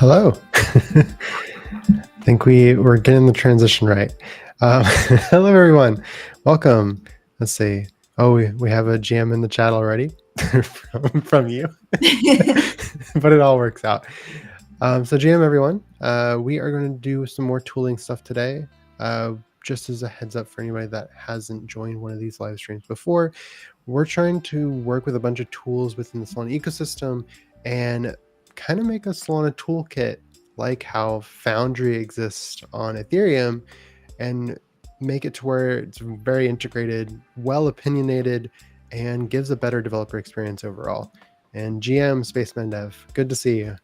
Hello. I think we're getting the transition right. Hello, everyone. Welcome. Let's see. Oh, we have a jam in the chat already from you, but it all works out. So jam, everyone. We are going to do some more tooling stuff today. Just as a heads up for anybody that hasn't joined one of these live streams before, we're trying to work with a bunch of tools within the Solana ecosystem and kind of make a Solana toolkit like how Foundry exists on Ethereum and make it to where it's very integrated, well opinionated, and gives a better developer experience overall. And GM Spaceman Dev, good to see you.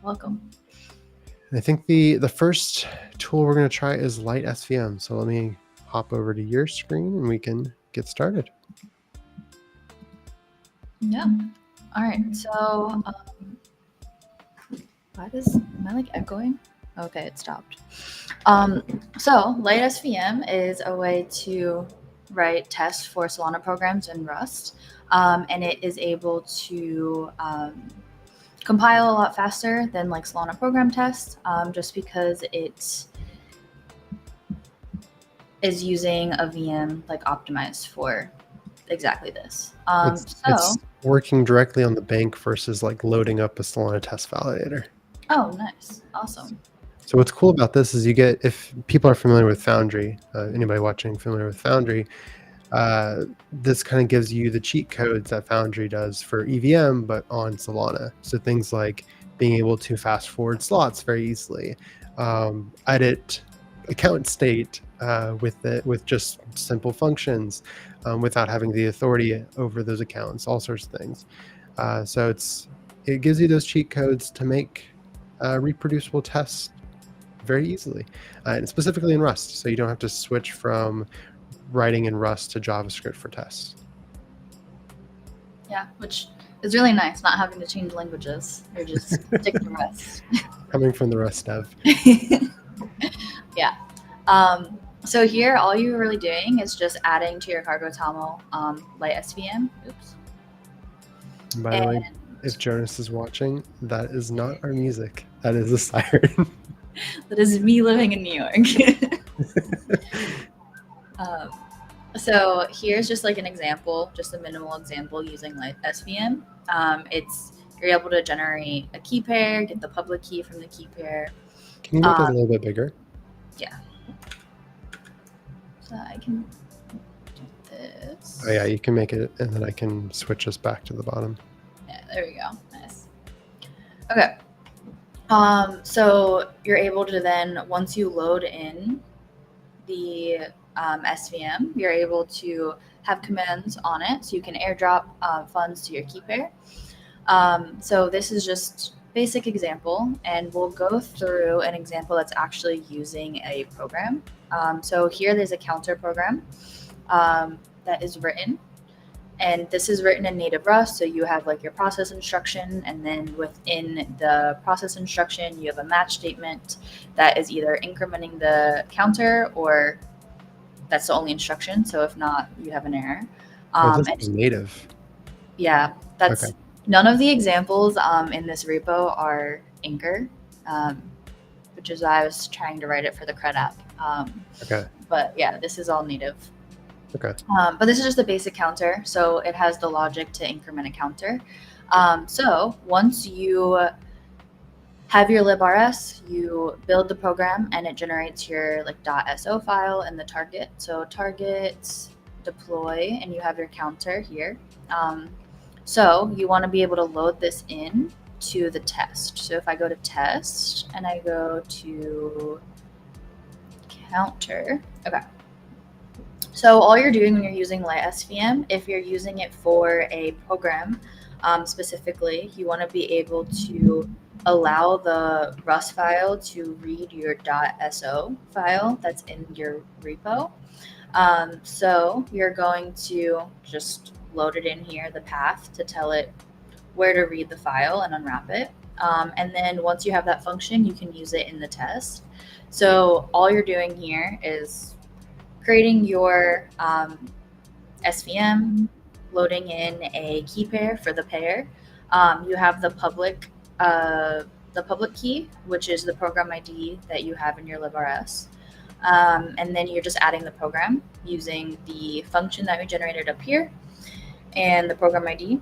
Welcome. I think the first tool we're going to try is LiteSVM. So let me hop over to your screen and we can get started. Yeah. All right. So, am I like echoing? Okay, it stopped. So LiteSVM is a way to write tests for Solana programs in Rust, and it is able to compile a lot faster than like Solana program tests, just because it is using a VM like optimized for exactly this. It's working directly on the bank versus like loading up a Solana test validator. Oh, nice. Awesome. So what's cool about this is you get, if people are familiar with Foundry, anybody watching familiar with Foundry, this kind of gives you the cheat codes that Foundry does for EVM, but on Solana. So things like being able to fast forward slots very easily, edit account state with just simple functions, without having the authority over those accounts, all sorts of things. So it gives you those cheat codes to make reproducible tests very easily, and specifically in Rust, so you don't have to switch from writing in Rust to JavaScript for tests. Yeah, which is really nice, not having to change languages. You're just stick to Rust. Coming from the Rust dev. Yeah. So here, all you're really doing is just adding to your cargo toml LiteSVM. Oops. By the way, if Jonas is watching, that is not our music. That is a siren. That is me living in New York. So here's just like an example, just a minimal example using LiteSVM. You're able to generate a key pair, get the public key from the key pair. Can you make it a little bit bigger? Yeah. So I can do this. Oh yeah, you can make it, and then I can switch us back to the bottom. Yeah, there we go. Nice. Okay. So you're able to then, once you load in the SVM, you're able to have commands on it, so you can airdrop funds to your key pair. So this is just basic example, and we'll go through an example that's actually using a program. So here there's a counter program that is written, and this is written in native Rust. So you have like your process instruction, and then within the process instruction, you have a match statement that is either incrementing the counter or that's the only instruction. So if not, you have an error. This is native. Yeah, that's okay. None of the examples in this repo are Anchor, which is why I was trying to write it for the CRUD app. Okay. But yeah, this is all native. Okay. But this is just a basic counter, so it has the logic to increment a counter. So once you have your librs, you build the program, and it generates your like .so file and the target. So target, deploy, and you have your counter here. So you want to be able to load this in to the test. So if I go to test and I go to counter, okay. So all you're doing when you're using LiteSVM, if you're using it for a program specifically, you want to be able to allow the Rust file to read your .so file that's in your repo. So you're going to just load it in here, the path, to tell it where to read the file and unwrap it. And then once you have that function, you can use it in the test. So all you're doing here is creating your SVM, loading in a key pair for the pair. You have the public the public key, which is the program ID that you have in your librs. And then you're just adding the program using the function that we generated up here and the program ID.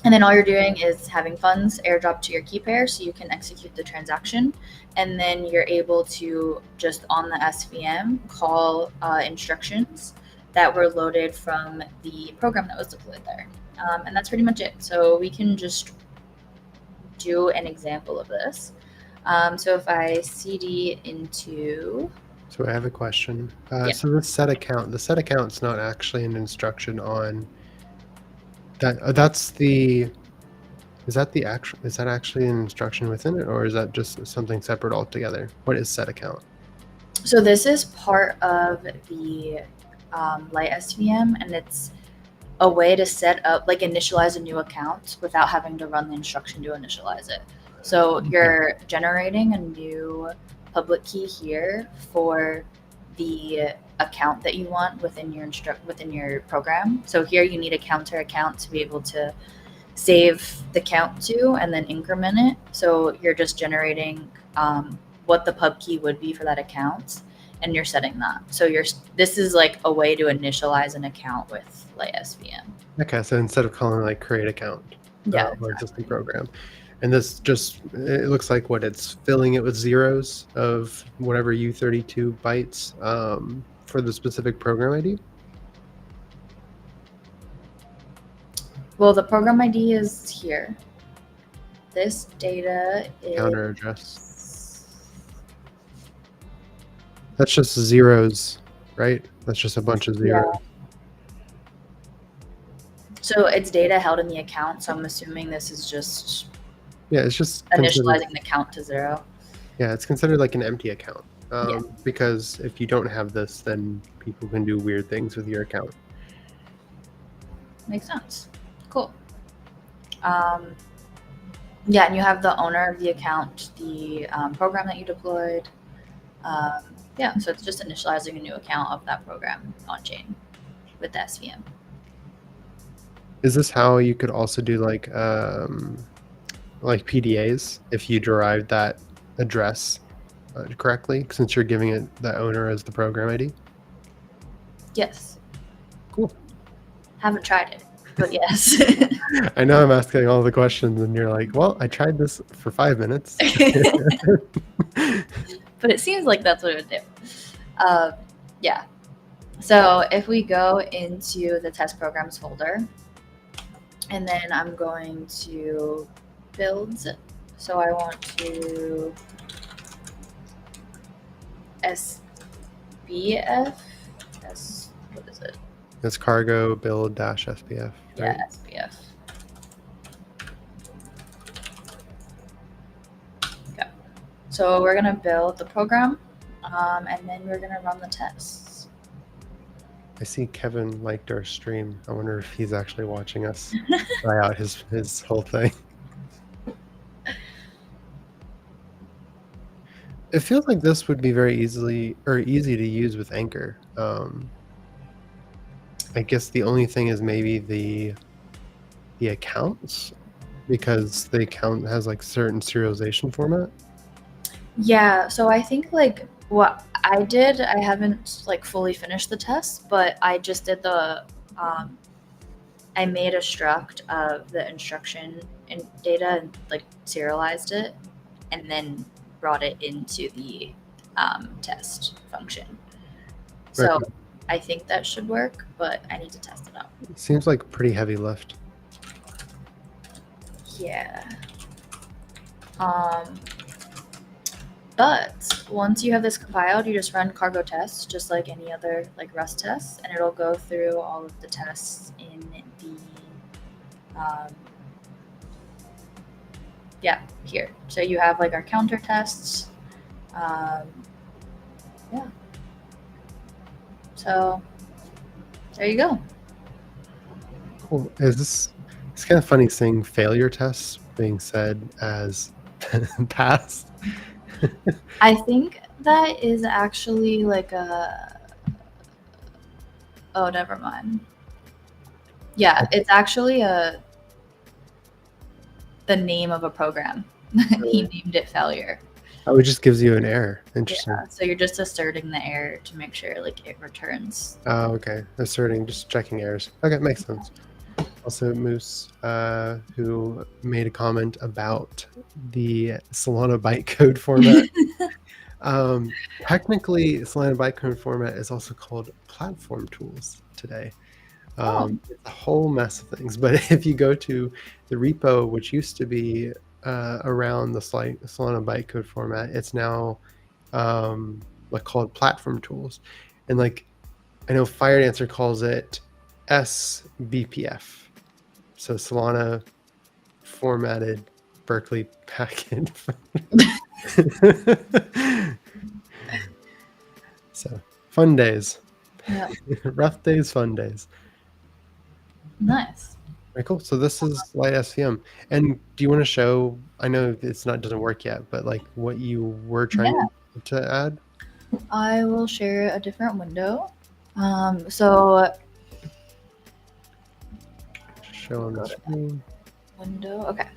And then all you're doing is having funds airdrop to your key pair so you can execute the transaction. And then you're able to just on the SVM call instructions that were loaded from the program that was deployed there. And that's pretty much it. So we can just do an example of this. So if I CD into... So I have a question. Yeah. So the set account's not actually an instruction on that. Is that actually an instruction within it, or is that just something separate altogether? What is set account? So this is part of the LiteSVM, and it's a way to set up, like initialize a new account without having to run the instruction to initialize it. So you're generating a new public key here for the account that you want within your program. So here you need a counter account to be able to save the count to and then increment it. So you're just generating what the pub key would be for that account, and you're setting that. So this is like a way to initialize an account with LiteSVM. Okay, so instead of calling like create account, Yeah, or existing program, and this just, it looks like what it's filling it with zeros of whatever U32 bytes for the specific program ID. Well, the program ID is here. This data is Counter address. That's just zeros, right? That's just a bunch of zeros. Yeah. So it's data held in the account. So I'm assuming this is just it's just initializing the count to 0. Yeah, it's considered like an empty account because if you don't have this, then people can do weird things with your account. Makes sense. Cool. Yeah, and you have the owner of the account, the program that you deployed. Yeah, so it's just initializing a new account of that program on chain with the SVM. Is this how you could also do like PDAs if you derived that address correctly, since you're giving it the owner as the program ID? Yes. Cool. Haven't tried it, but yes. I know I'm asking all the questions and you're like, well, I tried this for 5 minutes. But it seems like that's what it would do. Yeah. So if we go into the test programs folder, and then I'm going to build. So I want to SBF. What is it? It's cargo build dash SBF. Right? Yeah, SBF. Okay. So we're gonna build the program, and then we're gonna run the tests. I see Kevin liked our stream. I wonder if he's actually watching us try out his whole thing. It feels like this would be very easy to use with Anchor. I guess the only thing is maybe the accounts, because the account has like certain serialization format. Yeah, so I think like what I did, I haven't like fully finished the test, but I just did the I made a struct of the instruction and data and like serialized it, and then brought it into the test function. So Okay. I think that should work, but I need to test it out. It seems like a pretty heavy lift. Yeah. But once you have this compiled, you just run cargo tests, just like any other like Rust tests, and it'll go through all of the tests in the here. So you have like our counter tests. Yeah. So there you go. Cool. It's kind of funny seeing failure tests being said as passed. I think that is actually like oh, never mind. Yeah, it's actually the name of a program. He named it failure. Oh, it just gives you an error. Interesting. Yeah, so you're just asserting the error to make sure like it returns. Oh, okay. Asserting, just checking errors. Okay, makes sense. Also, Moose, who made a comment about the Solana bytecode format. Technically, Solana bytecode format is also called platform tools today. It's a whole mess of things. But if you go to the repo, which used to be around the Solana bytecode format, it's now like called platform tools. And like I know FireDancer calls it SBPF. So Solana formatted Berkeley packet. So fun days. Yeah. Rough days, fun days. Nice. Very cool. So this is LiteSVM. And do you want to show, I know it's not doesn't work yet, but like what you were trying to add? I will share a different window. So Show on the screen. window. Okay.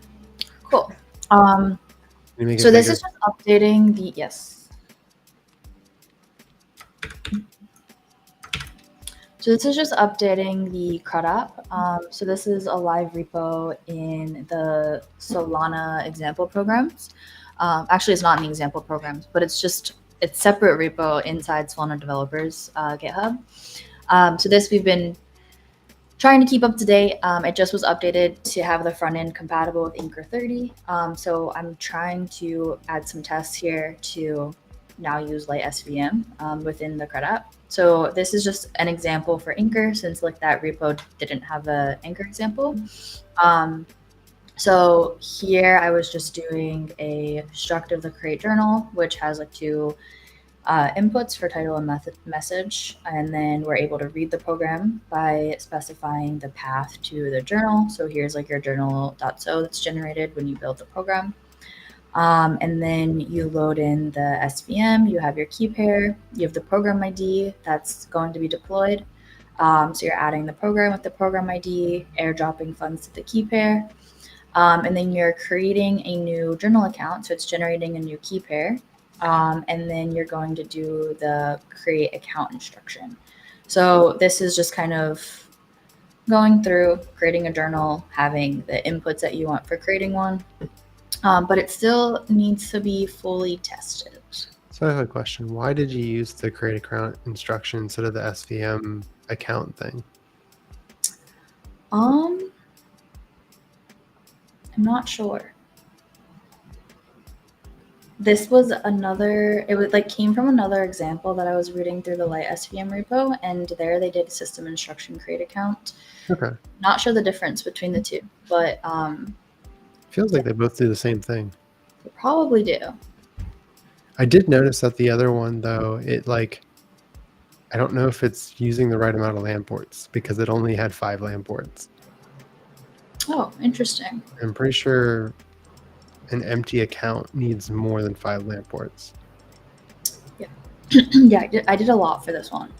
Cool. You make it So this bigger. is just updating the yes. So this is just updating the CRUD app. So this is a live repo in the Solana example programs. Actually, it's not in the example programs, but it's separate repo inside Solana developers GitHub. So this we've been trying to keep up to date. It just was updated to have the front end compatible with Inker 30. So I'm trying to add some tests here to now use LiteSVM within the CRUD app. So this is just an example for Inker, since like that repo didn't have a Inker example. So here I was just doing a struct of the create journal, which has like two inputs for title and message, and then we're able to read the program by specifying the path to the journal. So here's like your journal.so that's generated when you build the program. And then you load in the SVM, you have your key pair, you have the program ID that's going to be deployed. So you're adding the program with the program ID, airdropping funds to the key pair. And then you're creating a new journal account. So it's generating a new key pair. And then you're going to do the create account instruction. So this is just kind of going through, creating a journal, having the inputs that you want for creating one. But it still needs to be fully tested. So I have a question. Why did you use the create account instruction instead of the SVM account thing? I'm not sure. This was another, it was like came from another example that I was reading through the LiteSVM repo, and there they did system instruction create account. Okay. Not sure the difference between the two, but feels like they both do the same thing. they probably do. I did notice that the other one though, it like, I don't know if it's using the right amount of LAN ports because it only had 5 LAN ports. Oh, interesting. I'm pretty sure an empty account needs more than 5 LAN ports. Yeah. Yeah, I did a lot for this one.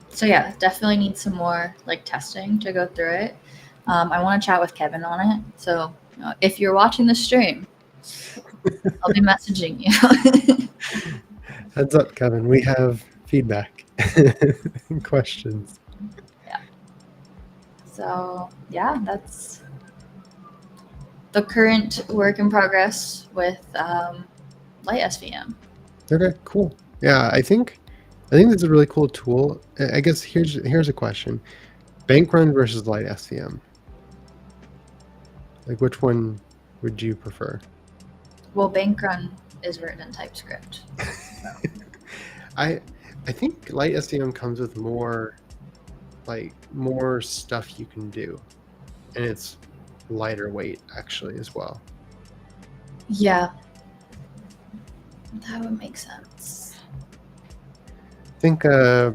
So yeah, definitely need some more like testing to go through it. I want to chat with Kevin on it. So if you're watching the stream, I'll be messaging you. Heads up, Kevin. We have feedback and questions. Yeah. So yeah, that's the current work in progress with LiteSVM. Okay, cool. Yeah, I think this is a really cool tool. I guess here's a question: Bankrun versus LiteSVM. Like, which one would you prefer? Well, Bankrun is written in TypeScript. So. I think LiteSVM comes with more stuff you can do, and it's lighter weight actually as well. Yeah, that would make sense. I think I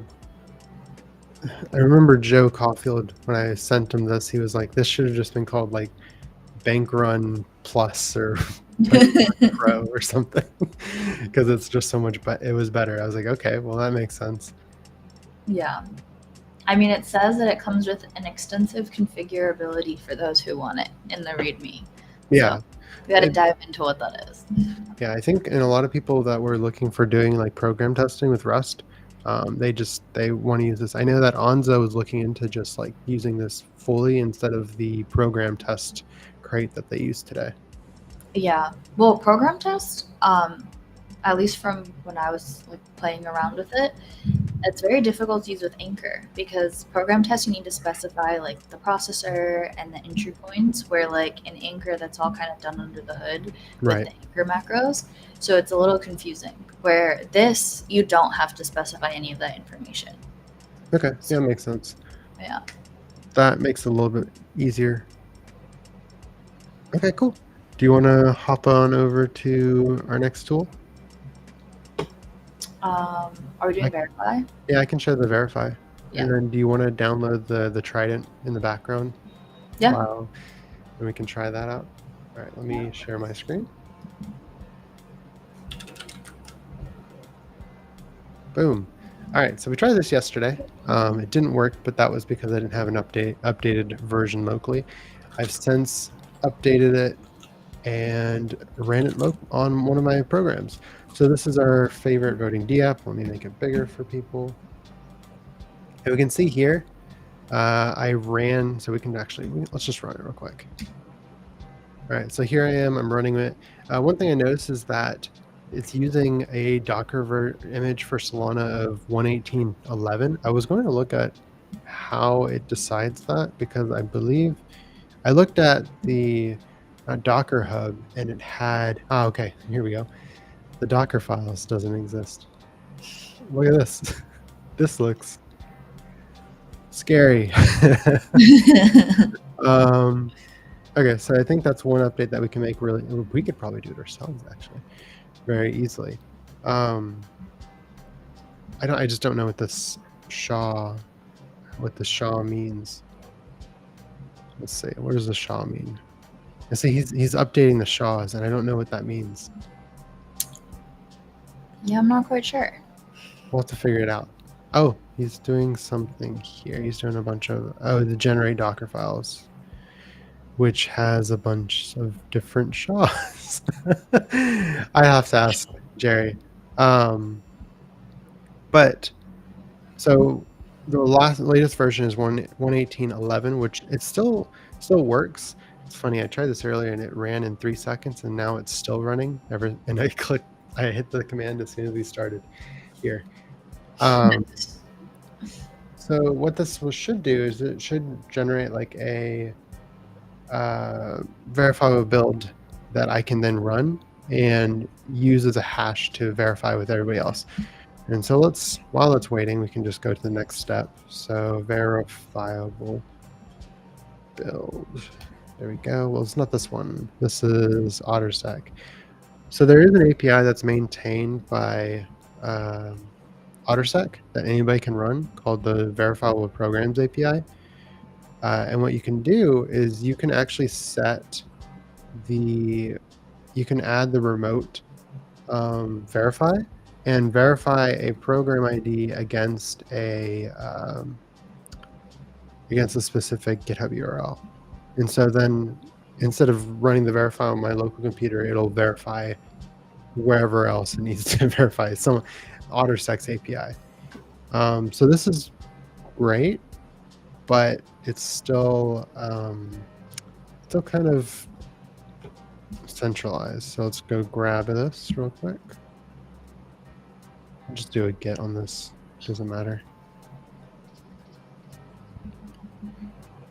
remember Joe Caulfield when I sent him this. He was like, "This should have just been called like Bankrun Plus or Pro or something," because it's just so much. But it was better. I was like, "Okay, well that makes sense." Yeah. I mean, it says that it comes with an extensive configurability for those who want it in the README. Yeah. So we got to dive into what that is. Yeah, I think in a lot of people that were looking for doing like program testing with Rust, they want to use this. I know that Onzo was looking into just like using this fully instead of the program test crate that they use today. Yeah. Well, program test, at least from when I was like playing around with it, it's very difficult to use with Anchor because program test you need to specify like the processor and the entry points, where like in Anchor that's all kind of done under the hood with Right. the Anchor macros. So it's a little confusing. Where this you don't have to specify any of that information. Okay. Yeah, makes sense. Yeah. That makes it a little bit easier. Okay, cool. Do you want to hop on over to our next tool? Are we doing verify? Yeah, I can show the verify. Yeah. And then do you want to download the Trident in the background? Yeah. Wow. And we can try that out. All right, let me share my screen. Boom. All right, so we tried this yesterday. It didn't work, but that was because I didn't have an updated version locally. I've since updated it and ran it on one of my programs. So this is our favorite voting D app. Let me make it bigger for people. And we can see here, I ran, so we can actually, let's just run it real quick. All right, so here I am, I'm running it. One thing I noticed is that it's using a Docker image for Solana of 118.11. I was going to look at how it decides that because I believe I looked at the Docker hub and it had, okay, here we go. The Docker files doesn't exist. Look at this. This looks scary. Okay, so I think that's one update that we can make really, we could probably do it ourselves actually, very easily. I just don't know what this SHA means. Let's see, what does the SHA mean? I see he's updating the SHAs and I don't know what that means. Yeah, I'm not quite sure. We'll have to figure it out. Oh, he's doing something here. He's doing a bunch of, the generate Docker files, which has a bunch of different SHAs. I have to ask Jerry. But so the latest version is 118.11, which it still works. It's funny, I tried this earlier and it ran in 3 seconds and now it's still running. And I hit the command as soon as we started here. So what this should do is it should generate like a verifiable build that I can then run and use as a hash to verify with everybody else. And so while it's waiting, we can just go to the next step. So verifiable build. There we go. Well, it's not this one. This is OtterSec. So there is an API that's maintained by OtterSec that anybody can run called the Verifiable Programs API. And what you can do is you can actually you can add the remote verify and verify a program ID against a specific GitHub URL. And so then instead of running the verify on my local computer, it'll verify wherever else it needs to verify some OtterSec's API. So this is great, but it's still kind of centralized. So let's go grab this real quick. I'll just do a get on this. Doesn't matter.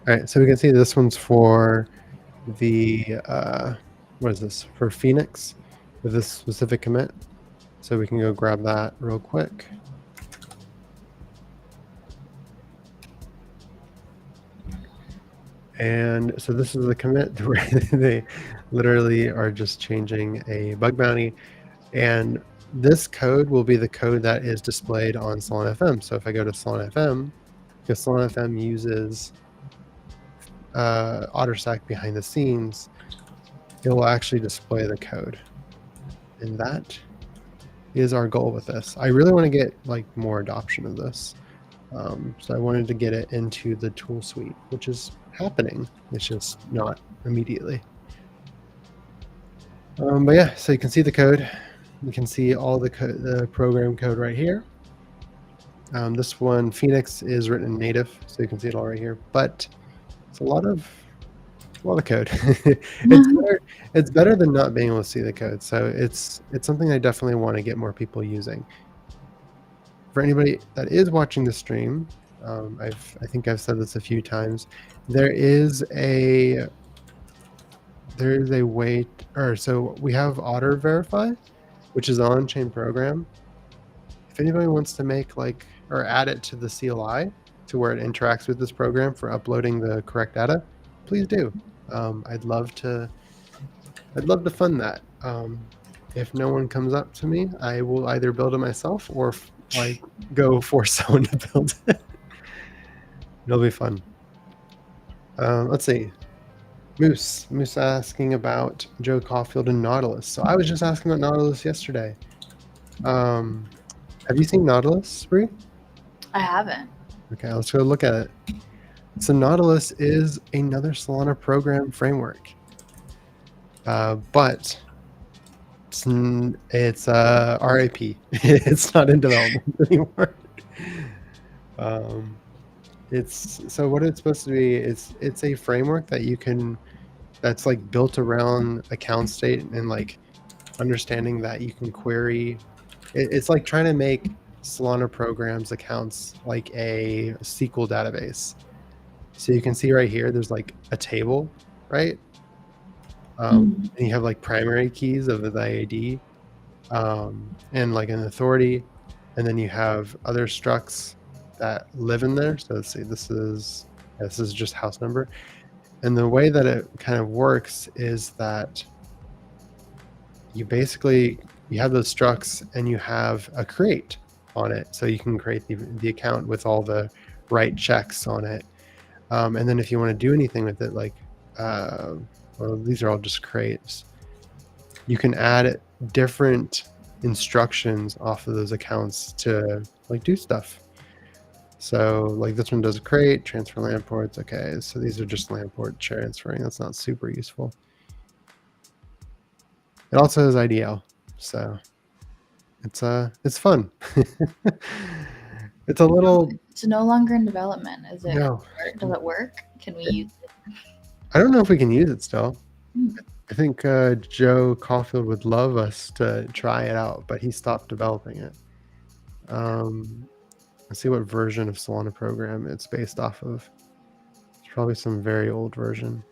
All right, so we can see this one's for the what is this, for Phoenix with this specific commit. So we can go grab that real quick. And so this is the commit where they literally are just changing a bug bounty. And this code will be the code that is displayed on Solana-FM. So if I go to Solana-FM, because Solana-FM uses OtterSec behind the scenes, it will actually display the code. And that is our goal with this. I really want to get like more adoption of this. So I wanted to get it into the tool suite, which is happening. It's just not immediately. But yeah, so you can see the code. You can see all the program code right here. This one, Phoenix, is written in native, so you can see it all right here. But it's a lot of code. It's better than not being able to see the code. So it's something I definitely want to get more people using. For anybody that is watching the stream, I think I've said this a few times. There is a way, so we have Auto-verify, which is an on-chain program. If anybody wants to make or add it to the CLI to where it interacts with this program for uploading the correct data, please do. I'd love to fund that. If no one comes up to me, I will either build it myself or go force someone to build it. It'll be fun. Let's see. Moose asking about Joe Caulfield and Nautilus. So I was just asking about Nautilus yesterday. Have you seen Nautilus, Bree? I haven't. Okay, let's go look at it. So Nautilus is another Solana program framework, but it's RIP. It's not in development anymore. So what it's supposed to be, it's a framework that that's like built around account state and like understanding that you can query. It's like trying to make Solana programs accounts like a SQL database. So you can see right here, there's like a table, right? And you have like primary keys of the ID, and like an authority, and then you have other structs that live in there. So let's see, this is just house number. And the way that it kind of works is that you have those structs and you have a create on it. So you can create the account with all the right checks on it. And then if you want to do anything with it, well, these are all just creates. You can add different instructions off of those accounts to like do stuff. So like this one does a create, transfer land ports. Okay, so these are just land port transferring. That's not super useful. It also has IDL, so it's fun. It's a little. It's no longer in development. Is it? No. Does it work? Can we use it? I don't know if we can use it still. I think Joe Caulfield would love us to try it out, but he stopped developing it. Let's see what version of Solana program it's based off of. It's probably some very old version.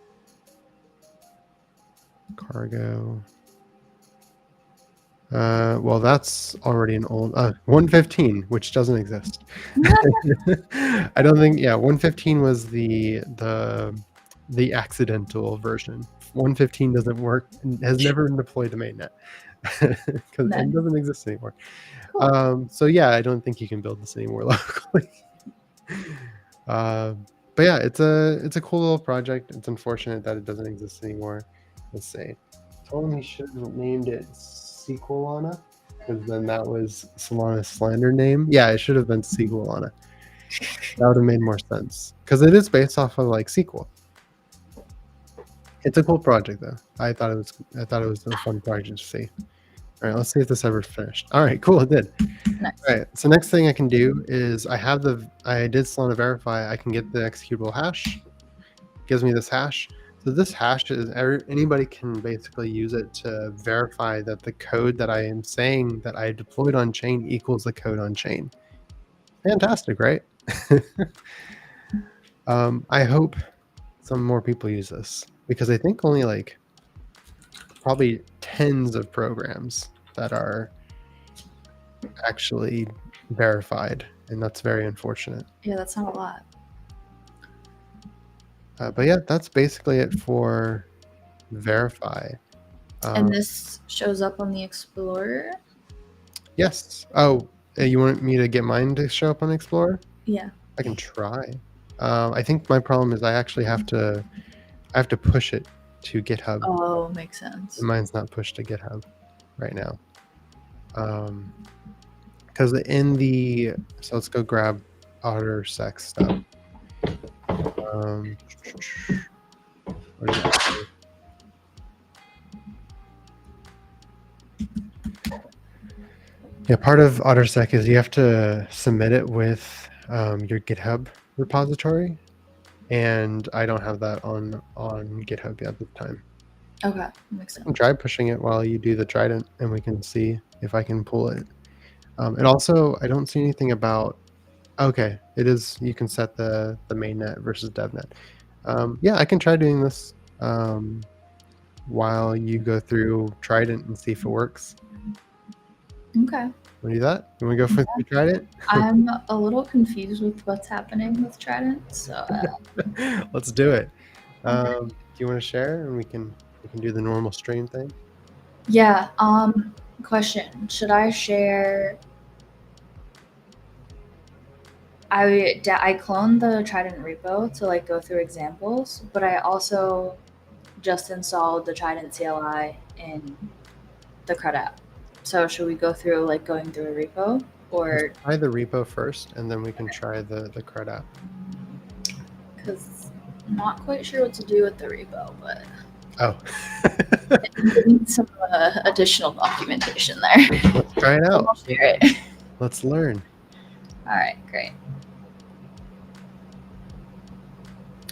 Cargo. Well, that's already an old 115, which doesn't exist. I don't think. Yeah, 115 was the accidental version. 115 doesn't work. Has never been deployed to mainnet because it doesn't exist anymore. Cool. So yeah, I don't think you can build this anymore locally. But yeah, it's a cool little project. It's unfortunate that it doesn't exist anymore. Let's see. Told him he should have named it Sequelana, because then that was Solana's slander name. Yeah, it should have been Sequelana. That would have made more sense because it is based off of like SQL. It's a cool project though. I thought it was a fun project to see. All right, let's see if this ever finished. All right, cool, it did. Nice. All right, so next thing I can do is I did Solana-verify. I can get the executable hash. It gives me this hash. So this hash is anybody can basically use it to verify that the code that I am saying that I deployed on chain equals the code on chain. Fantastic, right? I hope some more people use this because I think only like probably tens of programs that are actually verified, and that's very unfortunate. Yeah, that's not a lot. But yeah, that's basically it for verify. And this shows up on the Explorer? Yes. Oh, you want me to get mine to show up on Explorer? Yeah. I can try. I think my problem is I actually have to push it to GitHub. Oh, makes sense. And mine's not pushed to GitHub right now. Because so let's go grab OtterSec stuff. What is it? Yeah, part of OtterSec is you have to submit it with your GitHub repository, and I don't have that on GitHub at this time. Okay, makes I sense. can try pushing it while you do the Trident, and we can see if I can pull it. And also, I don't see anything about. Okay, it is. You can set the mainnet versus DevNet. Yeah, I can try doing this while you go through Trident and see if it works. Okay. Want to do that? You want to go for the Trident? I'm a little confused with what's happening with Trident, so Let's do it. Do you want to share, and we can do the normal stream thing? yeah. Question: should I share? I cloned the Trident repo to like go through examples, but I also just installed the Trident CLI in the CRUD app. So should we go through like going through a repo or Let's try the repo first, and then we can try the CRUD app. because I'm not quite sure what to do with the repo, but Oh, I need some additional documentation there. let's try it I'll out. share it. Let's learn. All right, great.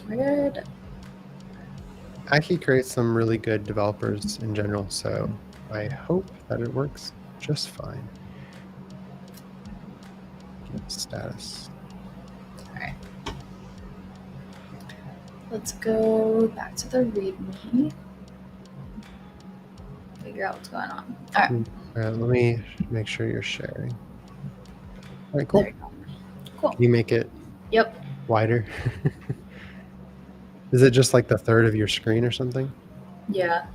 Weird. Aki creates some really good developers in general, so I hope that it works just fine. Get status. All right. Let's go back to the README. Figure out what's going on. All right. All right, let me make sure you're sharing. All right, cool. There you go. Cool. Can you make it Yep. wider? Is it just like the third of your screen or something? Yeah.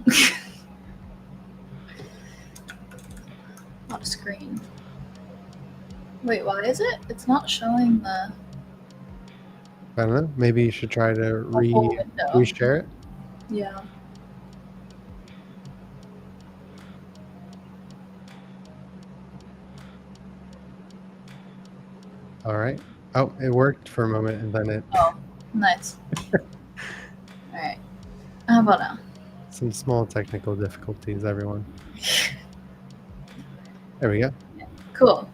Not a screen. Wait, why is it? It's not showing the I don't know. Maybe you should try to whole window. reshare it. Yeah. All right. Oh, it worked for a moment, and then it. Oh, nice. All right. How about now? Some small technical difficulties, everyone. There we go. Cool.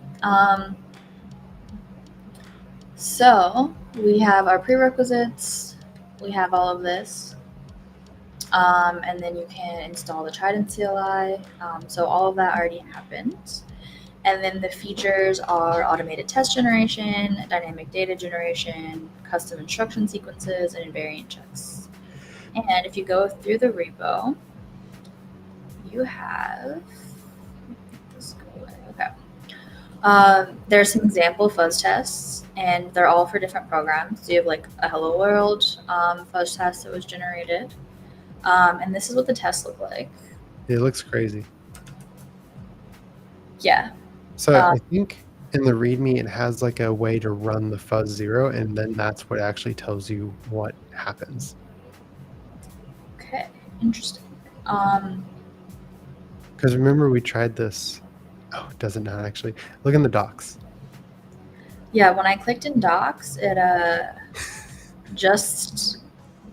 So we have our prerequisites. We have all of this. And then you can install the Trident CLI. So all of that already happened. And then the features are automated test generation, dynamic data generation, custom instruction sequences, and invariant checks. And if you go through the repo, you have this go away. Okay. There's some example fuzz tests, and they're all for different programs. So you have like a Hello World fuzz test that was generated. And this is what the tests look like. It looks crazy. Yeah. So I think in the README, it has like a way to run the fuzz 0, and then that's what actually tells you what happens. Okay. Interesting. Because remember, we tried this. Oh, it doesn't now actually. Look in the docs. Yeah, when I clicked in docs, it just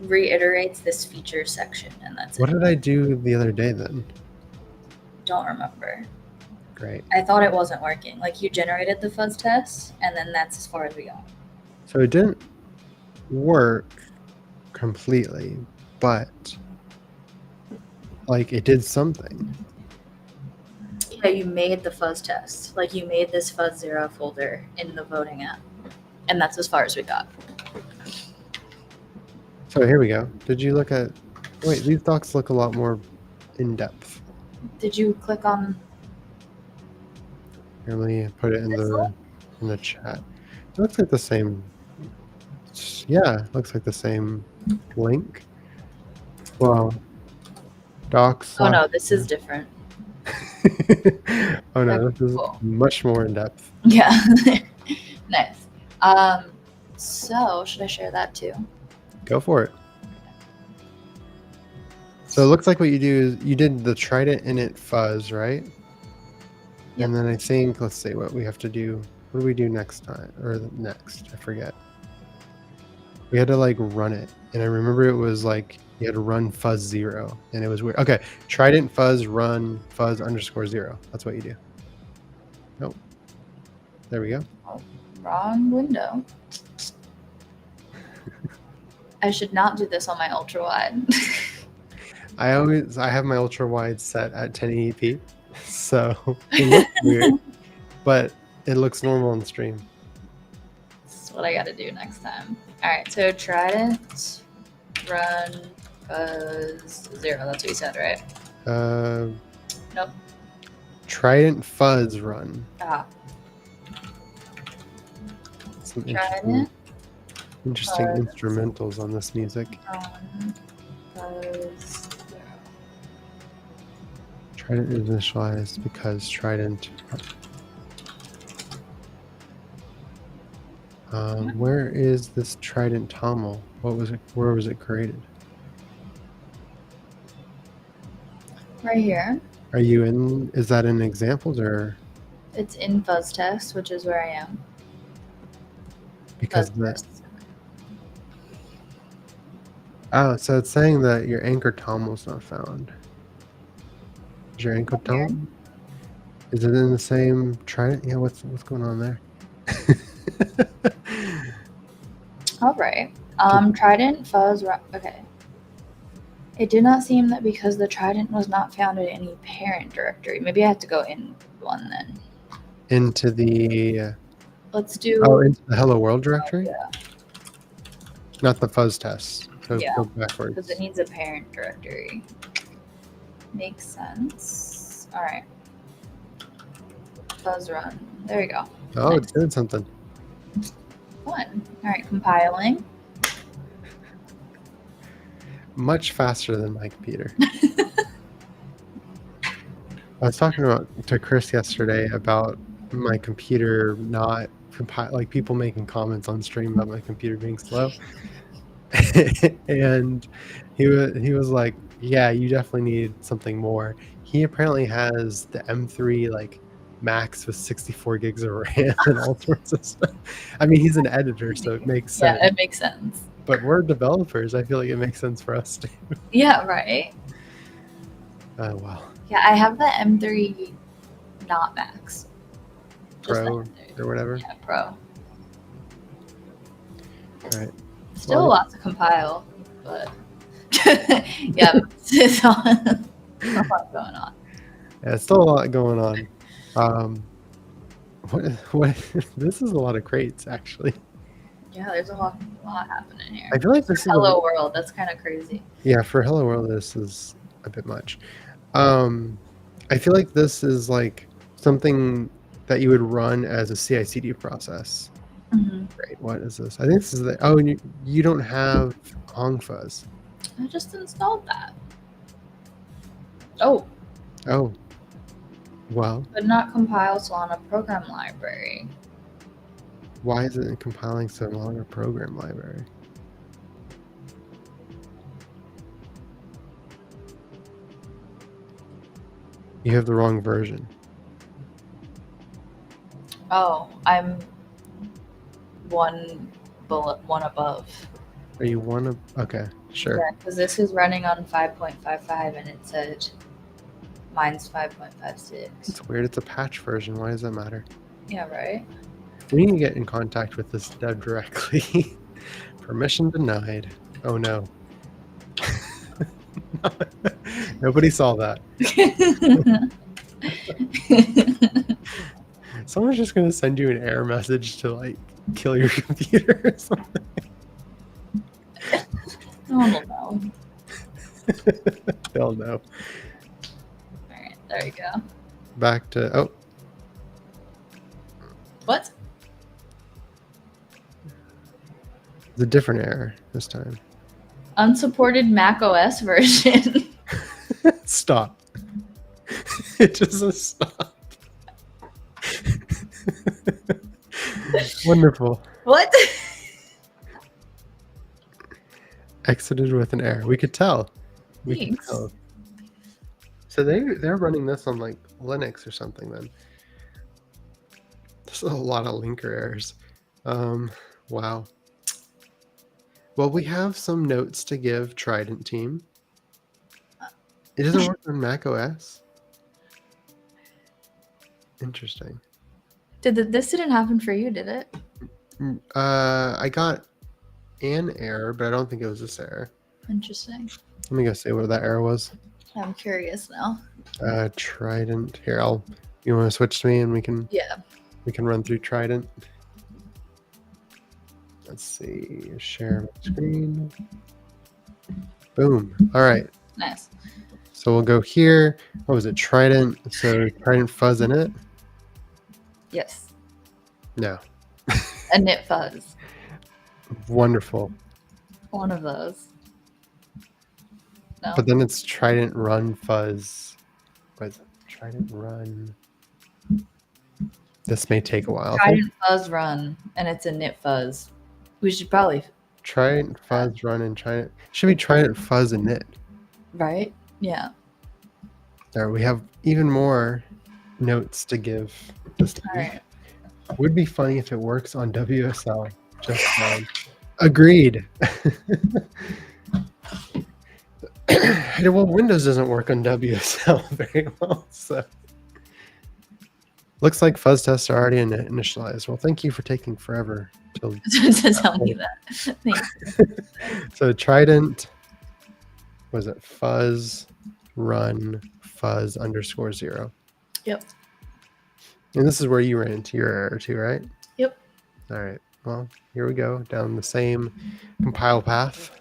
reiterates this feature section, and that's What it. did I do the other day then? Don't remember. Great. I thought it wasn't working. Like you generated the fuzz test, and then that's as far as we got. So it didn't work completely, but like it did something. Yeah, you made the fuzz test. Like you made this fuzz 0 folder in the voting app, and that's as far as we got. So here we go. Did you look at? Wait, these docs look a lot more in depth. Did you click on? Here, let me put it in the chat. It looks like the same. Yeah, it looks like the same link. Well, docs. Oh no, this is different. Oh no, this is Cool. much more in depth. Yeah. Nice. So should I share that too? Go for it. So it looks like what you do is you did the Trident init fuzz, right? Yep. And then I think, let's see what we have to do. What do we do next time? Or next? I forget. We had to like run it. And I remember it was like you had to run fuzz 0. And it was weird. Okay. Trident fuzz run fuzz _ 0. That's what you do. Nope. There we go. Oh, wrong window. I should not do this on my ultra wide. I have my ultra wide set at 1080p. So it looks weird, but it looks normal on the stream. That's what I got to do next time. All right, so Trident run fuzz 0. That's what you said, right? Nope. Trident fuzz run. Ah. Some Trident interesting fuzz. instrumentals on this music. Fuzz 0. Trident is initialized because Trident. Where is this Trident toml? What was it? Where was it created? Right here. Are you in? Is that in examples or? It's in fuzz test, which is where I am. Because Fuzz that. test. Oh, so it's saying that your anchor toml's not found. Is your anchor Here. toml? Is it in the same Trident? Yeah, what's going on there? All right. Trident fuzz. Okay. It did not seem that because the Trident was not found in any parent directory. Maybe I have to go in one then. Into the. Let's do. Oh, into the Hello World directory? Yeah, Not the fuzz test. So Yeah. go backwards. because it needs a parent directory. Makes sense. All right. Fuzz run. There we go. Oh, Nice. it's doing something. Fun. All right, compiling. Much faster than my computer. I was talking to Chris yesterday about my computer not like people making comments on stream about my computer being slow. And he was like, yeah, you definitely need something more. He apparently has the M3 like max with 64 gigs of RAM and all sorts of stuff. I mean, he's an editor, so it makes sense. Yeah, it makes sense. But we're developers. I feel like it makes sense for us too. Yeah, right. Oh, wow. Yeah, I have the M3 not max. Just the Pro M3. or whatever. Yeah, Pro. All right. Still a lot to compile, but yeah, it's a lot going on. Yeah, it's still a lot going on. What? This is a lot of crates, actually. Yeah, there's a lot happening here. I feel like this is Hello World, that's kind of crazy. Yeah, for Hello World, this is a bit much. I feel like this is like something that you would run as a CI/CD process. Mm-hmm. Great. What is this? I think this is the. Oh, and you don't have Hong Fuzz. I just installed that. Oh, Oh. Well, but not compile Solana program library. why is it compiling so long a program library? You have the wrong version. Oh, I'm one above. Are you one of? Okay, sure. Yeah, because this is running on 5.55 and it said mine's 5.56. It's weird. It's a patch version. Why does that matter? Yeah, right? We need to get in contact with this dev directly. Permission denied. Oh no. Nobody saw that. Someone's just gonna send you an error message to like kill your computer or something. No one will know. They'll know. Alright, there you go. Back to oh, What? it's a different error this time. Unsupported Mac OS version. Stop. It just says stop. Wonderful. What? Exited with an error. We could tell. We could Thanks. tell. So they're running this on like Linux or something then. a lot of linker errors. Wow. Well, we have some notes to give Trident team. It doesn't work on Mac OS. Interesting. This didn't happen for you, did it? I got an error, but I don't think it was this error. Interesting. Let me go see what that error was. I'm curious now. Trident. Here, you want to switch to me and we can run through Trident. Let's see. Share my screen. Boom. All right. Nice. So we'll go here. What was it? Trident. So Trident fuzz in it? Yes. No. A knit fuzz. Wonderful. One of those. No. But then it's Trident run fuzz. What is it? Trident run. This may take a while. Trident fuzz run, and it's a knit fuzz. We should probably. Trident fuzz run and Trident. Should be Trident fuzz and knit. Right? Yeah. There, we have even more notes to give this time. All right. Would be funny if it works on WSL. Just fine. Agreed. Well, Windows doesn't work on WSL very well, so looks like fuzz tests are already initialized. Well, thank you for taking forever to tell me that. Thanks. So Trident, was it fuzz run fuzz _0? Yep. And this is where you ran into your error too, right? Yep. All right. Well, here we go down the same compile path.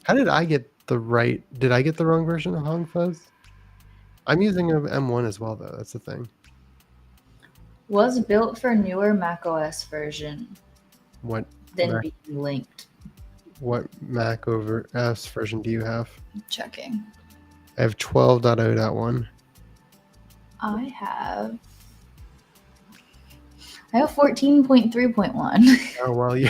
How did I get the right? Did I get the wrong version of Hong Fuzz? I'm using an M1 as well, though. That's the thing. Was built for newer macOS version. What? Then being linked. What Mac OS version do you have? Checking. I have 12.0.1. I have 14.3.1. Oh well, you.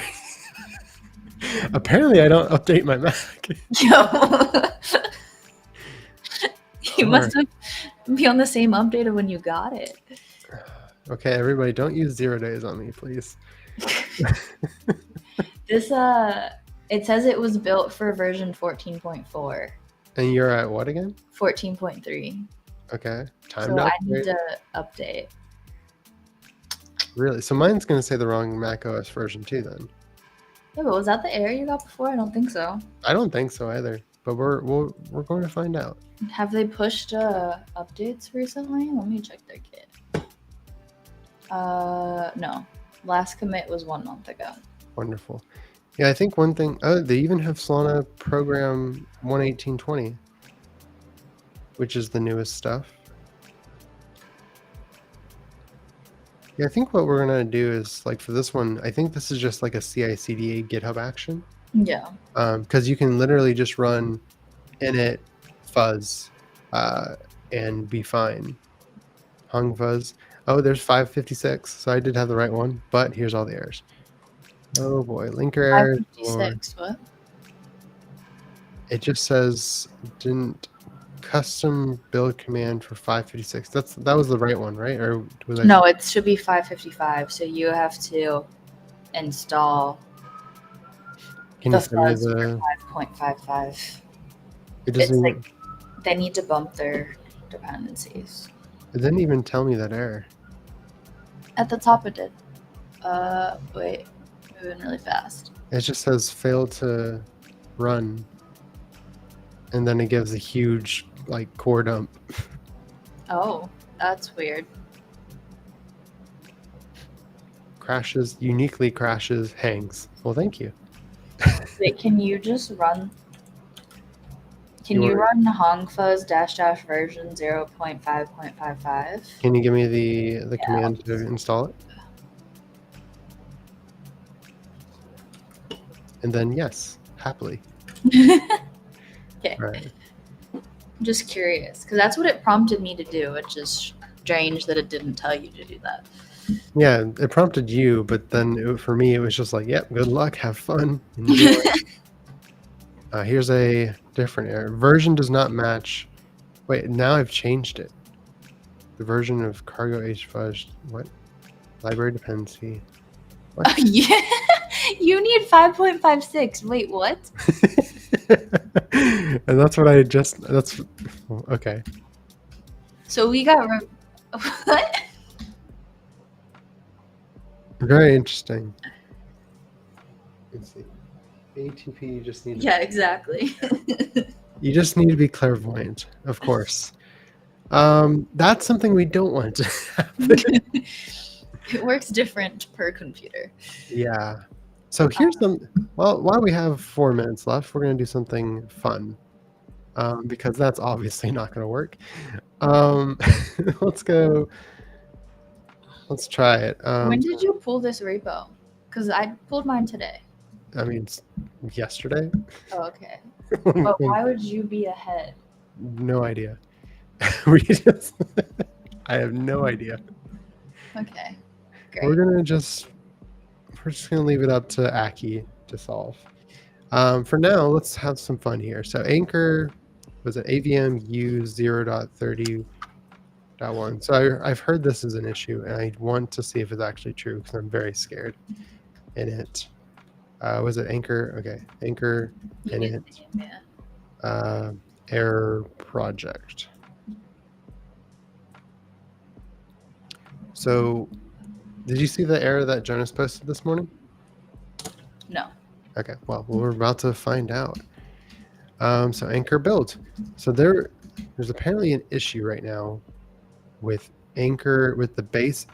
Apparently, I don't update my Mac. Yo. You must be on the same update of when you got it. Okay, everybody, don't use 0 days on me, please. This it says it was built for version 14.4. And you're at what again? 14.3. Okay. Time So to I update. need to update. Really? So mine's going to say the wrong Mac OS version too then. Yeah, but was that the error you got before? I don't think so. I don't think so either. But we're going to find out. Have they pushed updates recently? Let me check their kit. No. Last commit was 1 month ago. Wonderful. Yeah, I think one thing. Oh, they even have Solana program 11820, which is the newest stuff. Yeah, I think what we're gonna do is like for this one, I think this is just like a CI/CD GitHub action. Yeah. Because you can literally just run init fuzz and be fine. Hung fuzz. Oh, there's 556. So I did have the right one, but here's all the errors. Oh boy, linker errors. 556. What? It just says didn't custom build command for 556. That was the right one, right? Or was I? No, it should be 555. So you have to install Can the you send me fuzz for the? 5.55. It doesn't. It's like they need to bump their dependencies. It didn't even tell me that error. At the top it did. Wait. Moving really fast. It just says failed to run, and then it gives a huge like core dump. Oh, that's weird. Crashes, uniquely crashes, hangs. Well, thank you. Wait, can you just run? Can you run hongfuzz -- version 0.5.55? Can you give me the command to install it? And then yes, happily. Okay. All right. I'm just curious, because that's what it prompted me to do, which is strange that it didn't tell you to do that. Yeah, it prompted you, but then for me, it was just like, yep, good luck, have fun, enjoy. Here's a different error. Version does not match. Wait, now I've changed it. The version of cargo HFudge. What? library dependency. What? Yeah, you need 5.56. Wait, what? And that's what I just. That's okay. So we got what? Very interesting. Let's see. ATP. You just need. Yeah, exactly. You just need to be clairvoyant, of course. That's something we don't want to happen. It works different per computer. Yeah. So here's some. Well, while we have 4 minutes left, we're going to do something fun, because that's obviously not going to work. Let's go. Let's try it. When did you pull this repo? Because I pulled mine today. I mean, yesterday. Oh, okay. But why would you be ahead? No idea. We just. I have no idea. Okay. Great. We're just gonna leave it up to Aki to solve. For now, let's have some fun here. So Anchor was it AVM U 0.30.1. So I've heard this is an issue, and I want to see if it's actually true because I'm very scared. Init. Was it Anchor? Okay, Anchor init. Yeah. Error project. So, did you see the error that Jonas posted this morning? No. Okay, well, we're about to find out. So Anchor build. So there's apparently an issue right now with Anchor, with the base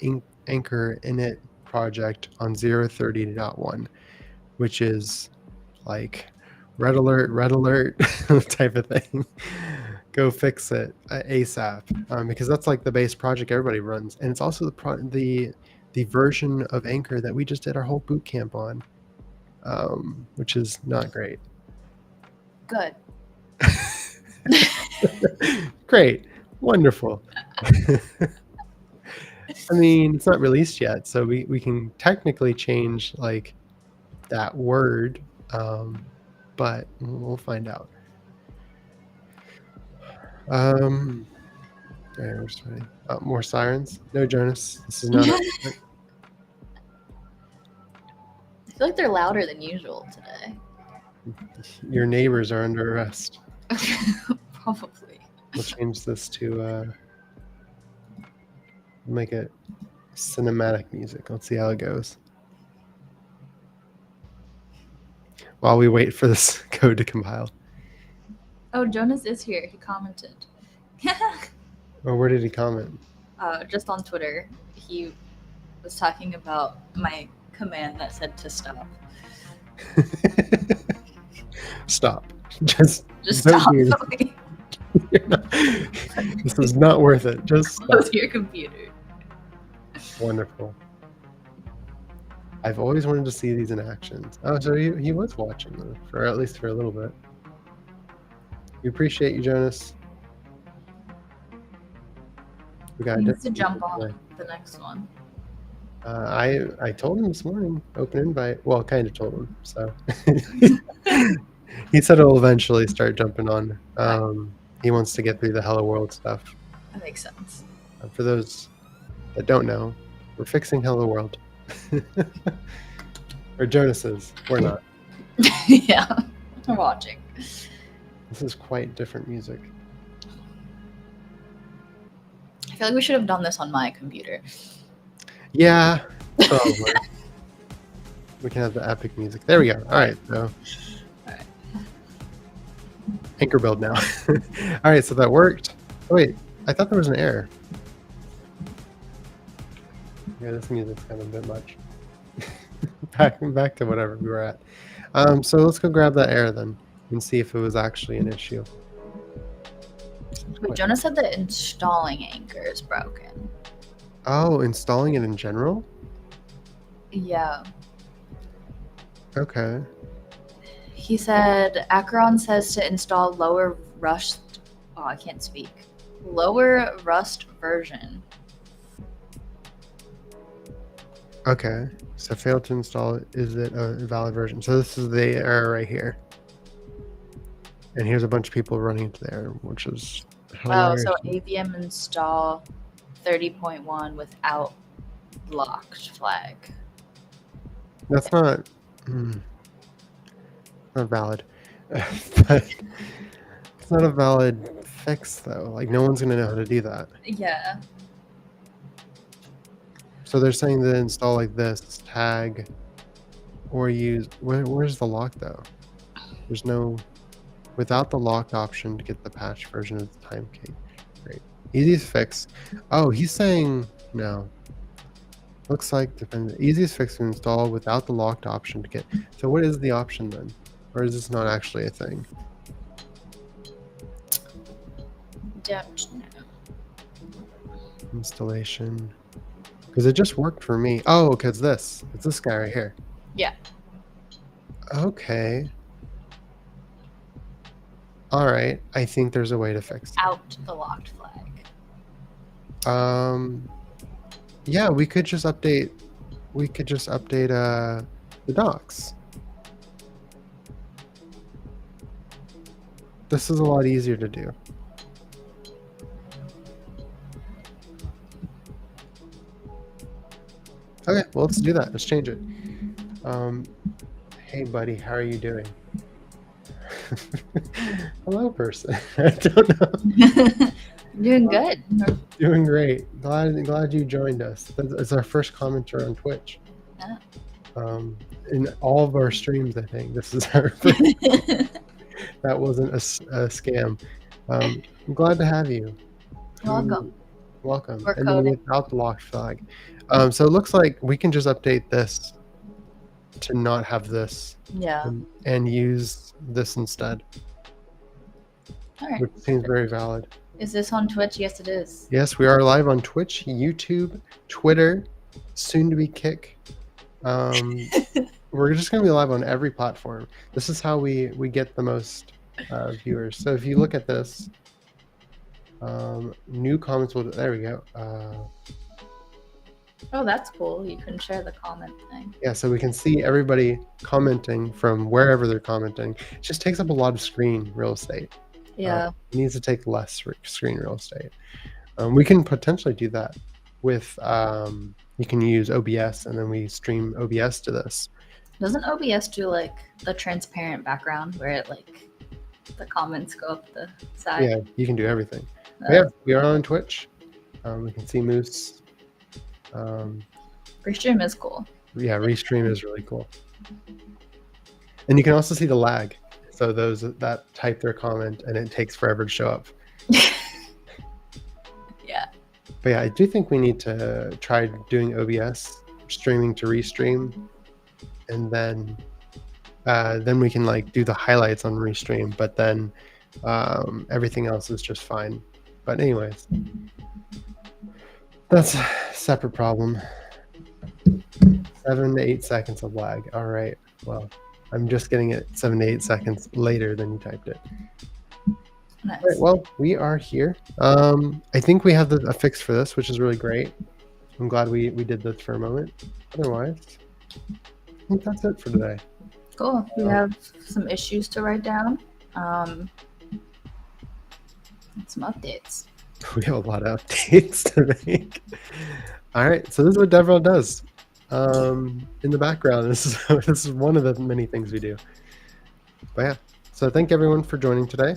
Anchor init project on 0.30.1, which is like red alert type of thing. Go fix it ASAP, because that's like the base project everybody runs, and it's also the version of Anchor that we just did our whole boot camp on, which is not great. Good. Great, wonderful. I mean, it's not released yet, so we can technically change like that word, but we'll find out. All right, we're just ready. More sirens. No, Jonas, this is not. I feel like they're louder than usual today. Your neighbors are under arrest. Probably. We'll change this to make it cinematic music. Let's see how it goes. While we wait for this code to compile. Oh, Jonas is here. He commented. Or where did he comment? Just on Twitter. He was talking about my command that said to stop. Stop. Just stop. This is not worth it. Just stop. Close your computer. Wonderful. I've always wanted to see these in action. Oh, so he was watching them for at least for a little bit. We appreciate you, Jonas. We got he needs to jump on the next one. I told him this morning, open invite. Well, kind of told him. So he said he'll eventually start jumping on. He wants to get through the Hello World stuff. That makes sense. For those that don't know, we're fixing Hello World. Or Jonas is. We're not. Yeah, we're watching. This is quite different music. I feel like we should have done this on my computer. Yeah. Probably. We can have the epic music. There we go. All right. So. All right. Anchor build now. All right. So that worked. Oh, wait. I thought there was an error. Yeah, this music's kind of a bit much. back to whatever we were at. So let's go grab that error then and see if it was actually an issue. Wait, Jonah said that installing Anchor is broken. Oh, installing it in general? Yeah. Okay. He said Acheron says to install lower Rust. Oh, I can't speak. Lower Rust version. Okay. So failed to install it. Is it a valid version? So this is the error right here. And here's a bunch of people running into there, which is hilarious. Oh, so AVM install 30.1 without locked flag. That's not not valid. But it's not a valid fix though. Like no one's gonna know how to do that. Yeah. So they're saying to install like this tag or use where's the lock though? There's no without the locked option to get the patch version of the time key. Great. Easiest fix. Oh, he's saying no. Looks like depends. Easiest fix to install without the locked option to get. So what is the option then? Or is this not actually a thing? Don't know. Installation. Because it just worked for me. Oh, because it's this guy right here. Yeah. Okay. All right. I think there's a way to fix it. Out the locked flag. Yeah, we could just update. We could just update the docs. This is a lot easier to do. Okay, well, let's do that. Let's change it. Hey, buddy, how are you doing? Hello, person. I don't know. Doing good. Doing great. Glad you joined us. It's our first commenter on Twitch. Oh. In all of our streams, I think this is our first. That wasn't a scam. I'm glad to have you. Welcome. Welcome. We're And then coding. without the locked flag. So it looks like we can just update this to not have this Yeah. and use this instead, All right. which seems very valid. Is this on Twitch? Yes, it is. Yes, we are live on Twitch, YouTube, Twitter, soon to be Kick. We're just going to be live on every platform. This is how we get the most viewers. So if you look at this, new comments will. There we go. Oh, that's cool. You can share the comment thing. Yeah, so we can see everybody commenting from wherever they're commenting. It just takes up a lot of screen real estate. Yeah. It needs to take less screen real estate. We can potentially do that with. You can use OBS, and then we stream OBS to this. Doesn't OBS do like the transparent background where it like the comments go up the side? Yeah, you can do everything. Yeah, we are on Twitch. We can see Moose. Restream is cool. Yeah, Restream is really cool. And you can also see the lag. So those that type their comment and it takes forever to show up. Yeah. But yeah, I do think we need to try doing OBS, streaming to Restream, and then we can like do the highlights on Restream, but then everything else is just fine. But anyways, that's a separate problem. 7 to 8 seconds of lag. All right. Well, I'm just getting it 7 to 8 seconds later than you typed it. Nice. All right, well, we are here. I think we have a fix for this, which is really great. I'm glad we did this for a moment. Otherwise, I think that's it for today. Cool. We have some issues to write down. And some updates. We have a lot of updates to make. All right, so this is what DevRel does. In the background, this is one of the many things we do. But yeah, so thank everyone for joining today.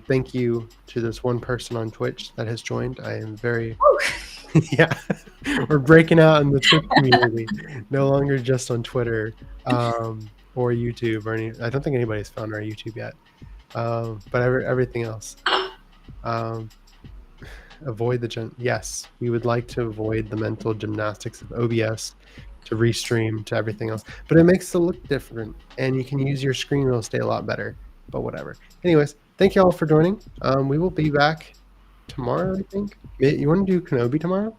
Thank you to this one person on Twitch that has joined. I am very, yeah, we're breaking out in the Twitch community, no longer just on Twitter or YouTube or any. I don't think anybody's found our YouTube yet, but everything else. Avoid yes, we would like to avoid the mental gymnastics of OBS to Restream to everything else, but it makes it look different and you can use your screen real estate a lot better, but whatever. Anyways, thank you all for joining. We will be back tomorrow, I think. You want to do Kenobi tomorrow?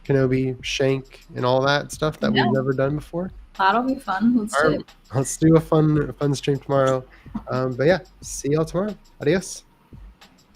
Kenobi, Shank, and all that stuff that we've never done before? That'll be fun. Let's do it. Let's do a fun stream tomorrow. But yeah, see y'all tomorrow. Adios.